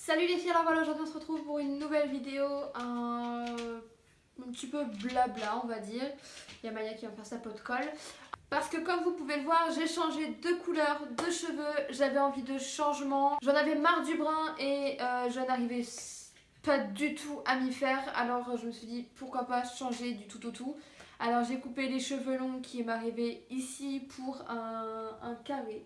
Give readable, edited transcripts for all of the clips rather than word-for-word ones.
Salut les filles, alors voilà, aujourd'hui on se retrouve pour une nouvelle vidéo, un petit peu blabla on va dire. Il y a Maya qui va faire sa pot de colle. Parce que comme vous pouvez le voir, j'ai changé de couleur, de cheveux, j'avais envie de changement. J'en avais marre du brun et je n'arrivais pas du tout à m'y faire. Alors je me suis dit pourquoi pas changer du tout au tout. Alors j'ai coupé les cheveux longs qui m'arrivaient ici pour un carré.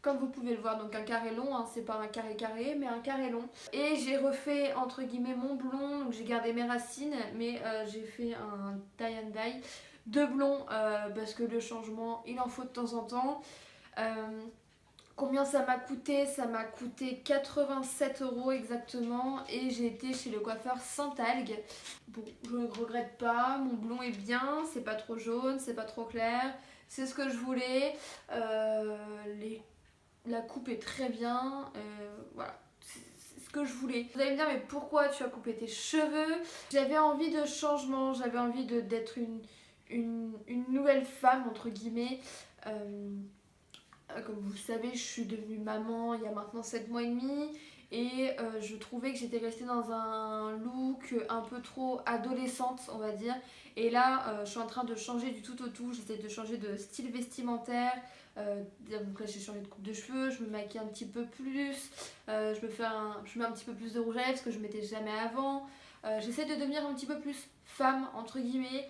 Comme vous pouvez le voir, donc un carré long, hein, c'est pas un carré carré, mais un carré long. Et j'ai refait entre guillemets mon blond, donc j'ai gardé mes racines, mais j'ai fait un tie and dye de blond parce que le changement, il en faut de temps en temps. Combien ça m'a coûté? Ça m'a coûté 87 € exactement et j'ai été chez le coiffeur Saint-Algue. Bon, je ne regrette pas, mon blond est bien, c'est pas trop jaune, c'est pas trop clair, c'est ce que je voulais. La coupe est très bien, voilà, c'est ce que je voulais. Vous allez me dire mais pourquoi tu as coupé tes cheveux? J'avais envie de changement, j'avais envie d'être une nouvelle femme entre guillemets. Comme vous le savez, je suis devenue maman il y a maintenant 7 mois et demi et je trouvais que j'étais restée dans un look un peu trop adolescente on va dire. Et là je suis en train de changer du tout au tout, j'essaie de changer de style vestimentaire. Donc là j'ai changé de coupe de cheveux, je me maquille un petit peu plus, je mets un petit peu plus de rouge à lèvres, ce que je mettais jamais avant. J'essaie de devenir un petit peu plus femme entre guillemets.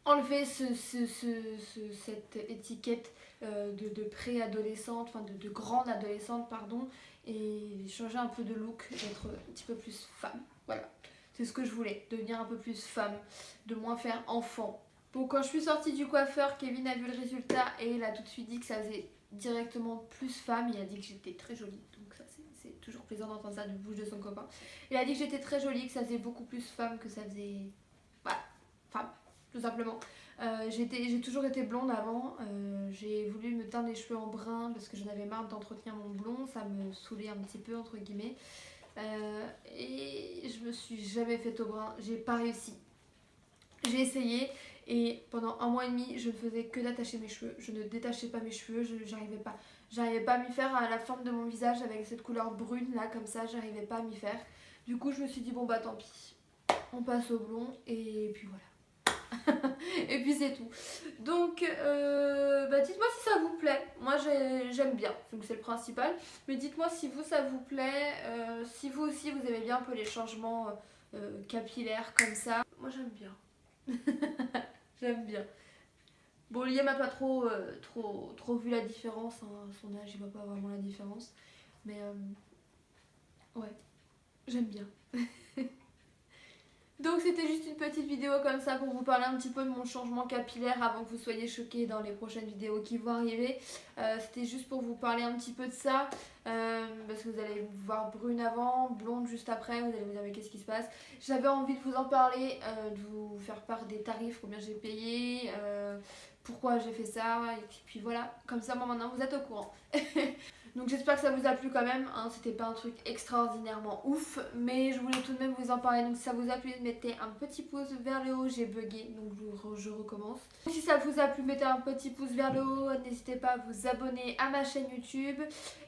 Enlever cette étiquette de pré-adolescente, enfin de grande adolescente pardon, et changer un peu de look, d'être un petit peu plus femme, voilà. C'est ce que je voulais, devenir un peu plus femme, de moins faire enfant. Bon, quand je suis sortie du coiffeur, Kevin a vu le résultat et il a tout de suite dit que ça faisait directement plus femme. Il a dit que j'étais très jolie, donc ça c'est toujours plaisant d'entendre ça de bouche de son copain. Il a dit que j'étais très jolie, que ça faisait beaucoup plus femme, que ça faisait... voilà, femme. Tout simplement. J'ai toujours été blonde avant, j'ai voulu me teindre les cheveux en brun parce que j'en avais marre d'entretenir mon blond, ça me saoulait un petit peu entre guillemets. Et je me suis jamais faite au brun, j'ai pas réussi. J'ai essayé et pendant 1 mois et demi je ne faisais que d'attacher mes cheveux, je ne détachais pas mes cheveux, j'arrivais pas à m'y faire à la forme de mon visage avec cette couleur brune là comme ça, j'arrivais pas à m'y faire. Du coup je me suis dit bon bah tant pis, on passe au blond et puis voilà. Et puis c'est tout. Donc bah dites-moi si ça vous plaît. Moi j'aime bien, donc c'est le principal. Mais dites-moi si vous ça vous plaît, si vous aussi vous aimez bien un peu les changements capillaires comme ça. Moi j'aime bien. J'aime bien. Bon, Liam n'a pas trop vu la différence, hein. À son âge il voit pas vraiment la différence. Mais ouais, j'aime bien. Donc c'était juste une petite vidéo comme ça pour vous parler un petit peu de mon changement capillaire avant que vous soyez choqués dans les prochaines vidéos qui vont arriver. C'était juste pour vous parler un petit peu de ça, parce que vous allez me voir brune avant, blonde juste après, vous allez vous dire mais qu'est-ce qui se passe. J'avais envie de vous en parler, de vous faire part des tarifs, combien j'ai payé, pourquoi j'ai fait ça, et puis voilà, comme ça moi maintenant vous êtes au courant. Donc j'espère que ça vous a plu quand même, hein. C'était pas un truc extraordinairement ouf, mais je voulais tout de même vous en parler. Donc si ça vous a plu, mettez un petit pouce vers le haut, j'ai bugué, donc je recommence. Si ça vous a plu, mettez un petit pouce vers le haut, n'hésitez pas à vous abonner à ma chaîne YouTube.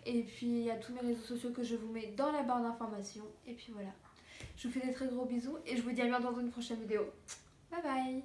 Et puis il y a tous mes réseaux sociaux que je vous mets dans la barre d'informations. Et puis voilà, je vous fais des très gros bisous et je vous dis à bientôt dans une prochaine vidéo. Bye bye.